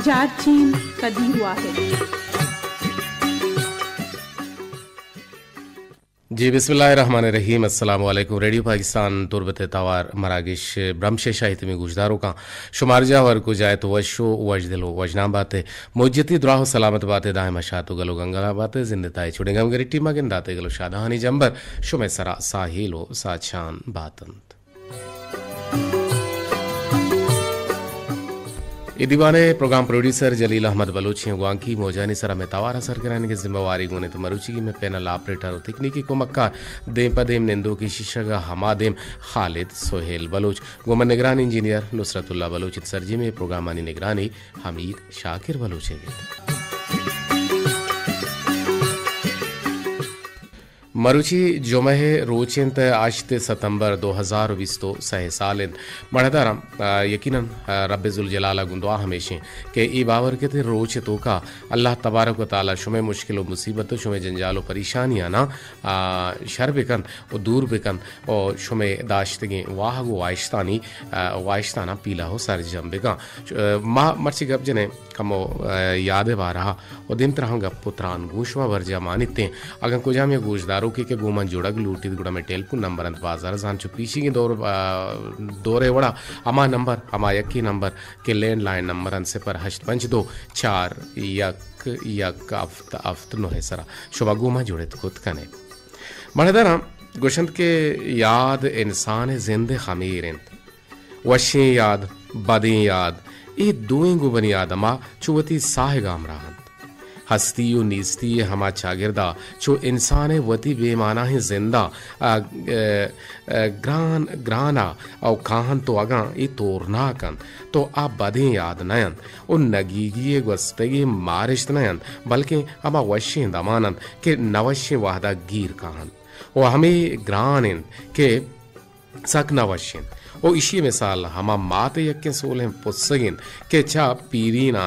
जारचीन कदी हुआ है। जी बिस्मिल्लाहिर्रहमानिर्रहीम। अस्सलाम वालेकुम। रेडियो पाकिस्तान तुरबत तवार मरागिश ब्रह्मशेषा हितमी गुजदारों का शुमारजा वर को जाए तो वशो वजदिलो वजना बातें मुज्जती दुराह सलामत बातें दाए मशातो गलो गंगला बातें जिंदताई छुड़ेंगे हम गरीटी मगन दाते गलो शादाहानी जंबर शुमे सरा साहिलो साचान बातंत ये दीवाने प्रोग्राम प्रोड्यूसर जलील अहमद बलोची वांकी मोजानी सरा में तवारा सर कराने की जिम्मेवारी गुने तो मरुची की में पैनल ऑपरेटर और तकनीकी को मक्का देम पदेम निंदो की शीशगा हमादेम खालिद सोहेल बलोच गोमन निगरान इंजीनियर नुसरतुल्ला बलोच सरजी में प्रोग्रामानी निगरानी हमीद शाकिर बलोच मरुची जुमह रोचिंत आश्ते सितंबर 2020 सह सालिन मढ़दारम यकीनन रब्बुल जलाला गुंदवा हमेशा के ई बावर के थे रोच तो का अल्लाह तबारक व तआला शुमे मुश्किल मुसीबत शुमे जंजाल परेशानियां ना शर बिकन और दूर बिकन और शुमे दाश्तगे वाह गो वाइश्ताना पीला हो सर जम बिका माँ मर्ची गप जने कमो याद बारहा और दिन तरह गप पुत्रान गूशवा वर्जा मानिते अगर कुछ हम गोशदारों के गोमन जोड़ग लूटी गुड़ा में टेलीफोन नंबर अंत बाजार जान चु पीछे की दौरे वड़ा अमा नंबर अमा यक्की नंबर के लैंडलाइन नंबर अन से पर 852 4 अफ्त नो है सरा शुभा गोमा जोड़े तो खुद कने मणदरा गुशंत के याद इंसान जिंदे खमीर वशे याद बदे याद ये दोएं गो बनी आदमा चुवती साहेगाम राहन हस्ती नीस्ती हमा चागिरदा चो इंसान वती बेमाना ही जिंदा ग्राना और काहन तो अगा ये तोरना कन तो आप बदे याद नयन उन नगीगी गस्तगी मारिश नयन बल्कि अमा वश्य दमानन के नवश्य वाहदा गीर काहन वो हमें ग्रान के सक नवश्यन ओ इसी मिसाल हमा माते यक्के सोले पुस्सगिन के चा पीरीना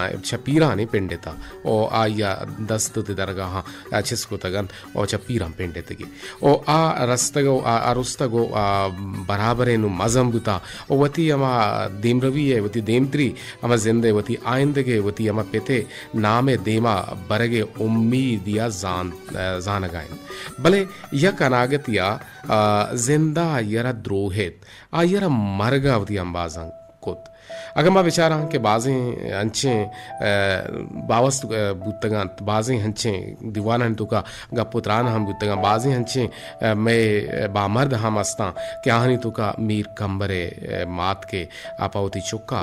पीरानी पिंडेता ओ आया दस्त ते दरगाह छिसको तगन ओ चा पीराम पिंडेतगी ओ आ रस्तगो आ रुस्तगो बराबरे नु मजम बुता ओ वती अमा देमरवी है वती देमत्री अमा जिंदे वती आइंदगे वती अमा पेते नामे देमा बरगे उम्मीदिया जान गाइन भले यक अनागतिया जिंदा यरा द्रोहित आ यरा मरगावती अंबाजं कोत अगर मैं बेचारा के बाजें अंचे बावस्त बुतगा बाजें हंचे दीवाना तो का गपुत्रान हम बुतगा बाजें हंचे मैं बामर्द हम अस्ता क्या हनी तो का मीर कंबरे मात के आपावती चुक्का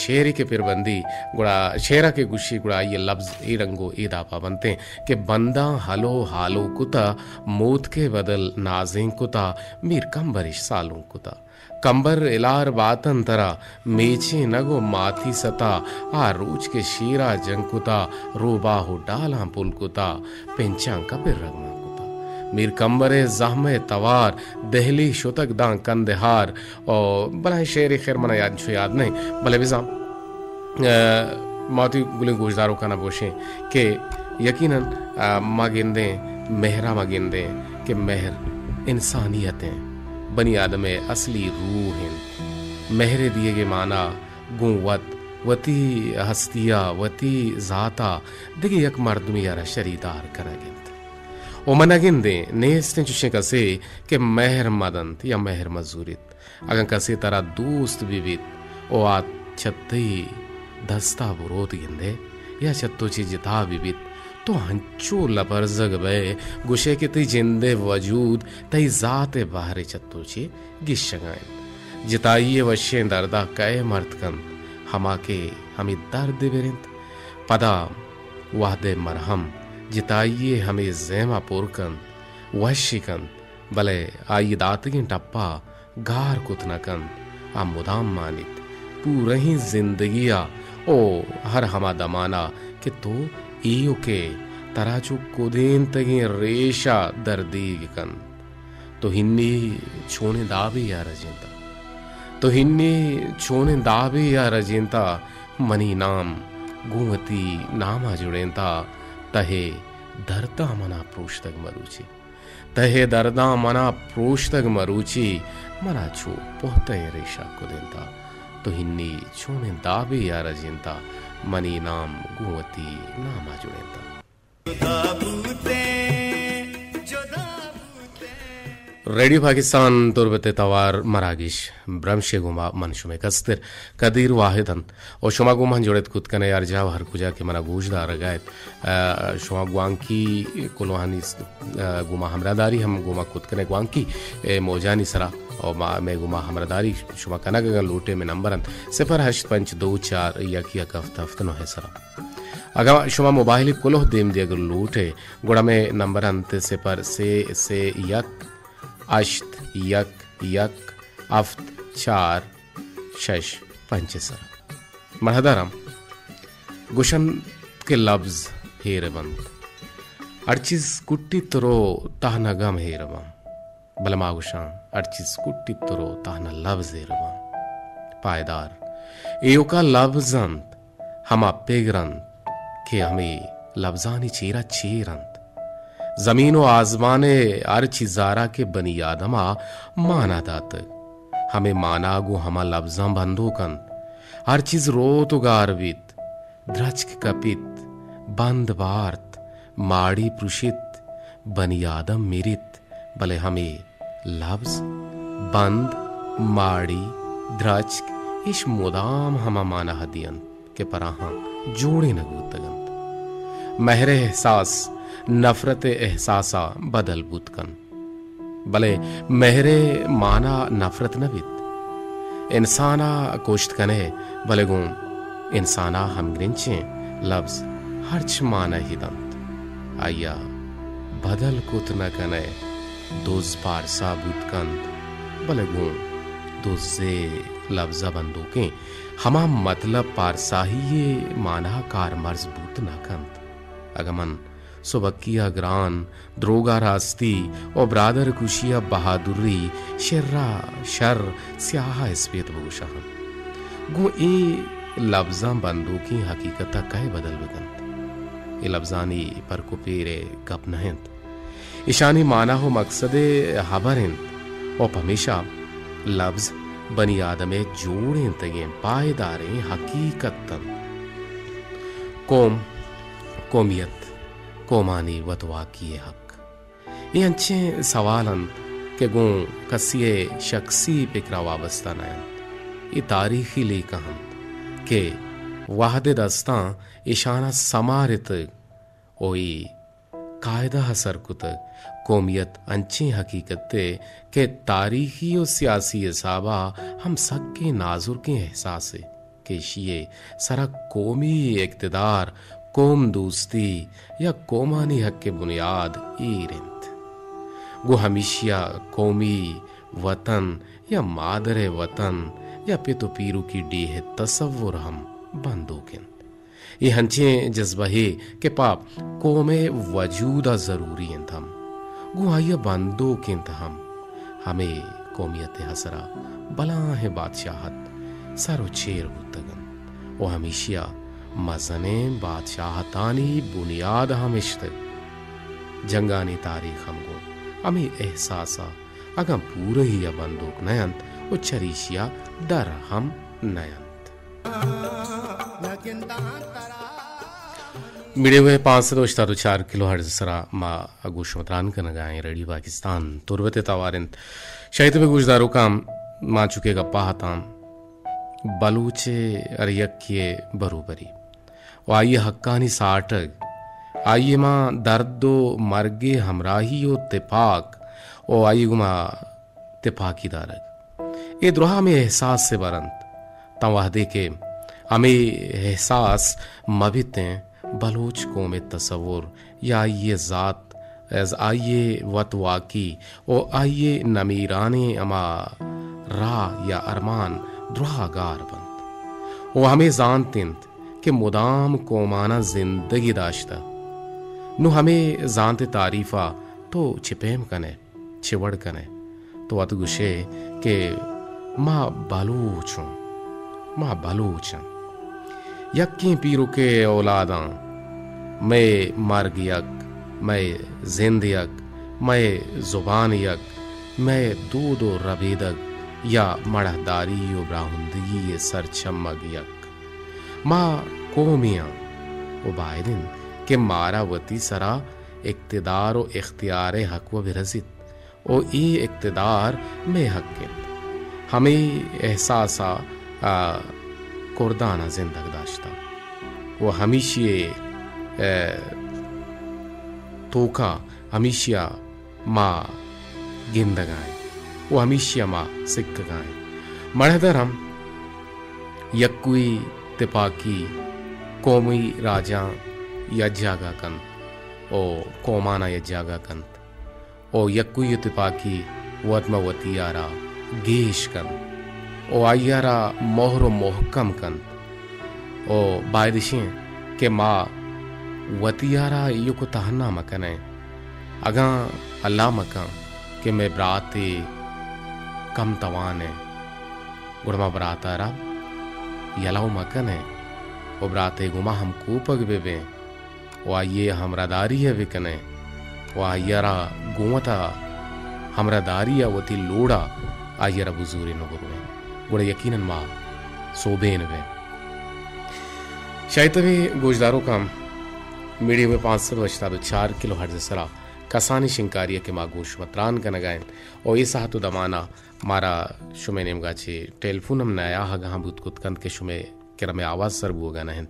शेरी के पिरबंदी गुड़ा शेरा के गुशी गुड़ा ये लफ्ज ए रंगो ए दापा बनते कि बंदा हलो हालो कुता मौत के बदल नाजिंग कुता मीर कंबरिश सालों कुता कंबर इलार बातन तरा मेचे नगो माथी सता आ रूच के शीरा जंकुता रोबा हो डाला पुलकुता पेंचां का पिर रगमा कुता मीर कंबरे जहमे तवार दहली शुतक दां कंदहार और बला शेर खैर मना याद नहीं भले बिजा माती गुले गुजदारों का ना बोशे के यकीनन मागिंदे मेहरा मागिंदे के मेहर इंसानियतें बनी आदम असली रूह हैं महरे दिए के माना गुवत वती हस्तिया वती जाता दिगे यक मर्दमी यारा शरीदार करागिंद ओ मनागिंदे नेस्ते चुशे कसे के महर मदंत या महर मजूरित अगर कसे तरह दोस्त विवित ओ आ छत्ती दस्ता बुरोत गिंदे या छत्तो ची जिता विवित तो हंचो लबरजग बे गुशे के ती जिंदे वजूद तई जाते बाहरे चत्तो ची गिशगाएं जिताइए वशे दर्दा कए मर्दकन हमा के हमें दर्द बेरिंत पदा वाहदे मरहम जिताइए हमें ज़ेमा पुरकन वशिकन भले आई दातगिन टप्पा गार कुतनकन आ मुदाम मानित पूरे ही जिंदगिया ओ हर हमा दमाना कि तो इयो के तराचु कुदेन तगी रेशा दर्दीग कन तो हिन्नी छोने दावे या रजिंता तो हिन्नी छोने दावे या रजिंता मनी नाम गुमती नामा जुड़ेंता तहे दर्दा मना प्रोष्तक मरुची तहे दर्दा मना प्रोष्तक मरुची मना छो पोहते रेशा कुदेंता तो हिन्नी छोने दावे या रजिंता मनी नाम गुवती नामा जुड़ेंता रेडियो पाकिस्तान तुरबते तवार मरागिश ब्रह्मशे गुमा मनशुमे कस्तिर कदीर वाहिदन और शुमा गुमा जोड़े खुद कने यार जाव हर कुजा के मना गूजदार गायत शुमा ग्वांकी कुलवानी गुमा हमरादारी हम गुमा खुद कने ग्वांकी मोजानी सरा और मैं गुमा हमरादारी शुमा कना गगा लूटे में नंबरन 08524 यकी हफ्ता है सरा अगर शुमा मोबाइल कुलो देम दे अगर लूटे गुड़ा में नंबर अंत से यक अष्ट यक यक अफ्त 4 6 5 मरहदारम गुशन के लफ्ज हेरबंद अर्चिज कुट्टी तरो ताहना गम हेरबम बलमा गुशान अर्चिज कुट्टी तरो ताहना लफ्ज हेरबम पायदार एयोका लफ्जंत हम पेगरंत के हमें लफ्जानी चेरा चेरंत जमीन व आजमाने अर्ची जारा के बनी आदमा माना दात हमें माना गो हमा लफ्जा बंदूकन हर चीज रोत गारवित द्रचक कपित बंद वार्त माड़ी पृषित बनी आदम मिरित भले हमें लफ्ज बंद माड़ी द्रचक इश मुदाम हमा माना हदियन के पराहा जोड़े नगुतगंत महरे एहसास नफरत एहसासा बदल बुतकन भले महरे माना नफरत नबित इंसाना कोश्त कने भले गुम इंसाना हम ग्रिंचे लफ्ज हर्च माना हिदंत आया बदल कुत न कने दोज पारसा बुतकंत भले गुम दोजे लफ्जा बंदूकें हमा मतलब पारसा ही ये माना कार मर्ज बूत न कंत अगमन सुबकिया ग्रान द्रोगा रास्ती और ब्रादर कुशिया बहादुरी शर्रा शर स्याहा स्पेत भूषाहन गो ए लफ्जा बंदू की हकीकत कहे बदल बगंत ए लफ्जानी पर को पेरे गप नहंत ईशानी माना हो मकसदे हबरिंत और हमेशा लफ्ज बनी आदमे जोड़े तगे पायदारे हकीकत कोम कोमियत कोमानी वतवा किए हक ये अच्छे सवालन के गो कसिए शख्सी पिकरा वाबस्ता नयन ये तारीखी ले कहन के वाहदे दस्ता इशाना समारित ओई कायदा हसरकुत कोमियत अंची हकीकते के तारीखी और सियासी हिसाबा हम सबके नाजुर के एहसास के शिये सरा कौमी इक्तदार कोम दोस्ती या कोमानी हक के बुनियाद ईरिंत गो हमेशा कौमी वतन या मादरे वतन या पितो पीरू की डीह तसव्वुर हम बंदूकिंत ये हंचे जज्बहे के पाप कोमे वजूदा जरूरी हम गो आइया बंदूकिंत हम हमें कौमियत हसरा बला है बादशाहत सरो चेर बुतगन वो हमेशा मजने बादशाहतानी बुनियाद हम इश्त जंगानी तारीख हमको हमें एहसासा अगम पूरे ही बंदूक नयंत और चरीशिया डर हम नयंत मिले हुए 504 किलो हर्ज सरा मा अगुशमतरान का नगाएं रेडियो पाकिस्तान तुरबते तवारिंत शहीद में गुजदारों काम मा चुके गप्पा हताम बलूचे अरियक्ये बरूबरी और आइए हक्कानी साटक आइए माँ दर्दो मर्गे हमराही ओ तिपाक ओ आइए गुमा तिपाकी दारक ये द्रोहा में एहसास से बरंत तवाहदे के हमें एहसास मबितें बलूच को में तसव्वुर या आइए ज़ात आइए वतवाकी ओ आइए नमीराने अमा राह या अरमान द्रोहागार बंद वो हमें जानतिंत कि मुदाम कोमाना जिंदगी दाश्ता नु हमें जानते तारीफा तो छिपेम कने छिवड़ कने तो अत गुशे के माँ बलूच यक्की पीरू के औलादा मैं मर्ग यक मैं जिंद यक मैं जुबान यक मैं दूध और रबीदक या मड़हदारी और ब्राहुंदगी ये सर चमग यक माँ कोमियां उबायदिन के मारा वती सरा इक्तदार व इख्तियार हक व बिरसित ओ ई इक्तदार में हक के हमें एहसासा कुर्दाना जिंदग दाश्ता वो हमेशे तोका हमेशा माँ गिंदगाएं वो हमेशा माँ सिक्क गाएं मढ़दर हम यक्कुई तिपाकी कौमी राजा यज्जागा कन ओ कौमाना यज्जागा कंत ओ यक्कुई तिपाकी वत्मवतियारा गेश कन ओ आयारा मोहरो मोहकम कन ओ बायदिशें के माँ वतियारा यो को तहन्ना मकने अगा अल्लाह मका के मैं ब्राते कम तवाने गुड़मा ब्रातारा यलाउ मकने ओ ब्राते गुमा हम कूपग बेबे ओ आइये हमरा दारी है विकने ओ आयरा गुमता हमरा दारिया वती लोड़ा आयरा बुजूरी न गुरुवे गुड़े यकीनन माँ सोबेन वे शायद भी गोजदारों का मीडियम में 504 किलो हर्ज सरा कसानी शिंकारिया के मागोश मतरान का नगायन और ये साहतु दमाना मारा शुमे नेमगा छे टेलीफोन हम नया हा गहा बुतकुतकंत के शुमे के रमे आवाज सर बुगा नहन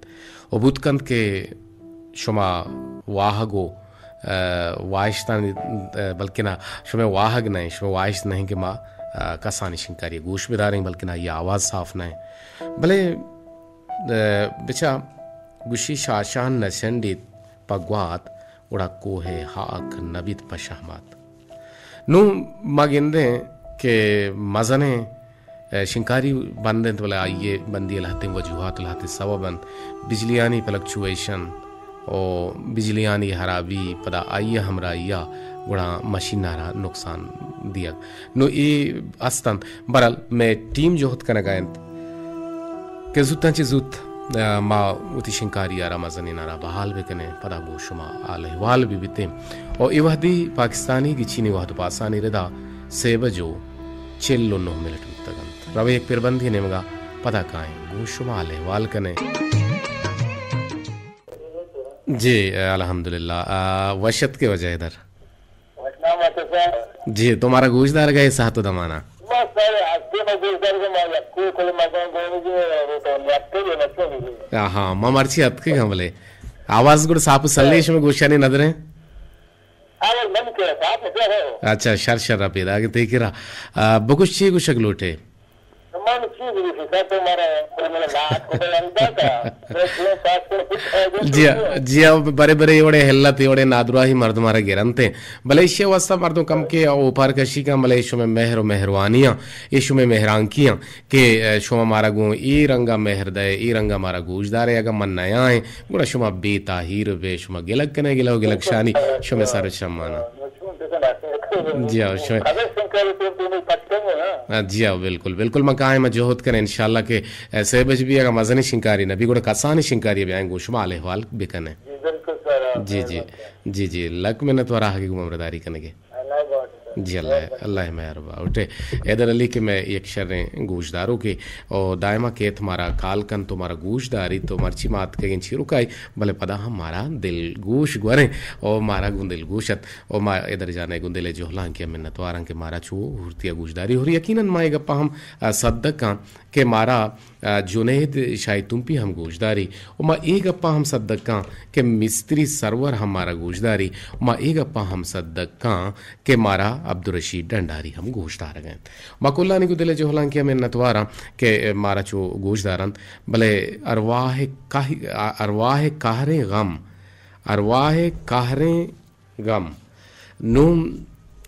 और बुतकंत के शुमा वाहगो वाइश्तान बल्कि ना शुमे वाहग नहीं शुमे वाइश नहीं के माँ कसानी शिंकारिया गोश बिदारें बल्कि ना ये आवाज साफ नहीं भले बिचा गुशी शाशान नशंडित पगवात उड़ा कोहे हाक नबित पशामात नु मगिंदे के मजने शिंकारी बंदे तो बोले आइए बंदी लहते वजूहात लहते सबबन बिजलियानी फ्लक्चुएशन और बिजलियानी हराबी पदा आइए हमरा आइया गुड़ा मशीनारा नुकसान दिया नो ये अस्तन बरल मैं टीम जो होत कनगायंत के जुत्तांची जुत माँ उती शिंकारी यारा मजनी नारा बहाल बेकने पदा गोशुमा आलहवाल भी बिते और इवहदी पाकिस्तानी की चीनी वहद पासानी रदा सेबजो चिल्लो 9 मिनट तगन रवे एक पिरबंदी नेमगा पदा काएं गोशुमा आलहवाल कने जी अल्हम्दुलिल्लाह वशत के वजह इधर जी तुम्हारा गोशदार गए साहतो दमाना हाँ ममर्ची अतके गमले आवाज गुड़ साप सल्लेश में गोशानी नदरे अच्छा शर शर पेदा के तेकिरा बकुश ची कुछ अगलोटे जी अब बड़े बड़े योड़े हेल्लत योड़े नादुराही मर्द मारे गिरनते मलेशिया वस्ता मर्दों कम के ऊपर कशी का मलेशिया में मेहर और मेहरवानियां यशु में मेहरांकियां के शुमा मारा गो ई रंगा मेहर दे ई रंगा मारा गोजदार है अगर मन नया है गुड़ा शुमा बेताहीर बे शुमा गिलक कने गिलो गिलक शानी शुमे सारे शमाना जी हाँ जी हाँ बिल्कुल बिल्कुल मैं कहा मैं जोहद करें इंशाल्लाह के ऐसे बज भी अगर मजनी शिंकारी नबी गुड़ा कसानी शिंकारी भी आएंगे शुमा आलेहवाल बिकने जी जी जी जी लक में न तो रहा गुमरदारी कनेगे जी अल्लाह अल्लाह मेहरबा उठे हैदर अली के मैं एक शर्रे गोशदारों के और दायमा के तुम्हारा कालकन तुम्हारा गोशदारी तो मर्ची मात के छिरुकाई भले पदा हम मारा दिल गोश ग्वरे और मारा गुंदिल गोशत और मा इधर जाने गुंदिले जोहला के मिन्नत वारंग के मारा छू हुर्तिया गोशदारी और यकीनन माए गप्पा हम सद्दका के मारा जुनेद शायद तुम भी हम गोशदारी और माँ एक गप्पा हम सद्दका के मिस्त्री सरवर हमारा गोशदारी माँ एक गप्पा हम सद्दका के मारा अब्दुल रशीद डंडारी हम गोशदार गए माकुल्ला ने गुदिले जो हलांकि हमें नतवारा के मारा चो गोशदारन भले अरवाह कहरे गम नूम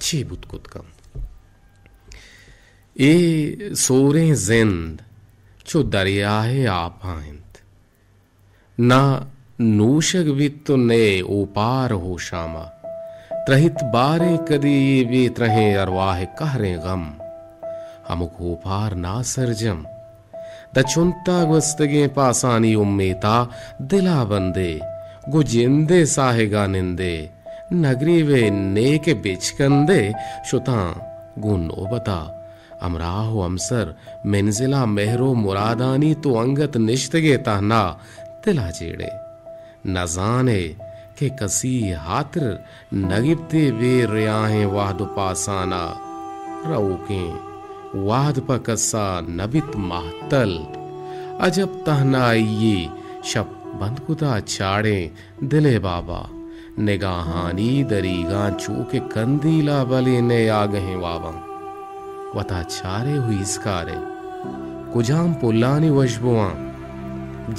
छी बुतकुत कम ए सोरे जिंद चो दरियाहे आपाइंद ना नूशग वित ने ओपार हो शामा त्रहित बारे कदी वे त्रहे अरवाह कहरे गम हमक ओपार ना सरजम द चुनता गुस्तगे पासानी उम्मेता दिला बंदे गो जिंदे साहेगा निंदे नगरी वे नेके बिचकंदे शुता गुन ओबता अमराहो अमसर मंजिला मेहरो मुरादानी तो अंगत निश्तगे ताना दिला जेड़े न जाने के कसी हातिर नगिबते बे रियाहें वाहद पासाना रऊके वाहद पर कसा नबित माहतल अजब तहना ये शब बंदकुदा चाड़े दिले बाबा निगाहानी दरीगा चूके कंदीला बले ने आ गए वाबा वता चारे हुई इसकारे कुजाम पुलानी वशबुआ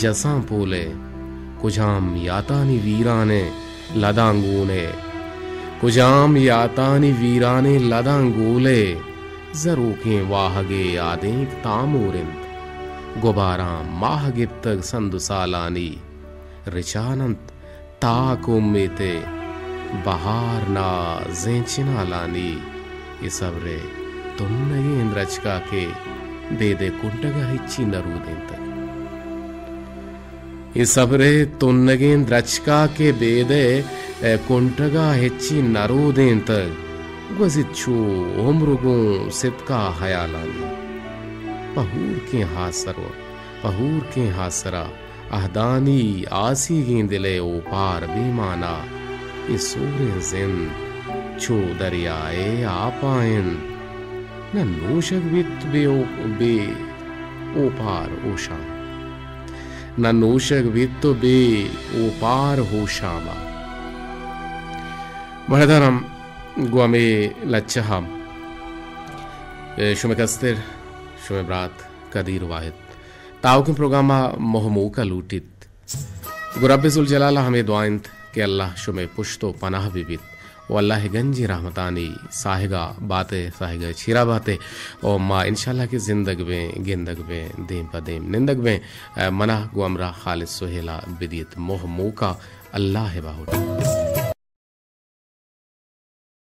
जसा पोले कुजाम यातानी वीराने लदांगूने कुजाम यातानी वीराने लदांगूले जरूके वाहगे आदें तामूरिंद गुबारा माह गिप्तग संदुसालानी रिचानंत ताकुम्मेते बहार ना जेंचिना लानी इसवरे तुन्नगे इंद्रचका के बेदे कुंटगा हिच्ची नरूदेंत इसवरे तुन्नगे इंद्रचका के बेदे कुंटगा हिच्ची नरूदेंत गुजिच्छु उम्रुगु सितका हयालानी पहूर के हासरो पहूर के हासरा अहदानी आसी गेंदिले ओपार बेमाना इस सूरे जिंद छो दरियाए आपाइन न नूशक वित बे ओपार ओशा न नूशक वित बे ओपार होशामा बहदरम गुआमे लच्छहम शुमे कस्तिर शुमे ब्रात कदीर वाहिद ताउकिन प्रोग्रामा मोहमूका लूटित गुरब्बिजुल जलाला हमें दुआइंत के अल्लाह शुमे पुश्तो पनाह बिबित वो अल्लाह गंजी रहमतानी साहिगा बातें साहिगा छीरा बातें और माँ इंशाल्लाह की जिंदग में गिंदग में देम पदेम निंदग में मना गुमरा खालिद सुहेला बिदियत मोहमूका अल्लाह बाहुट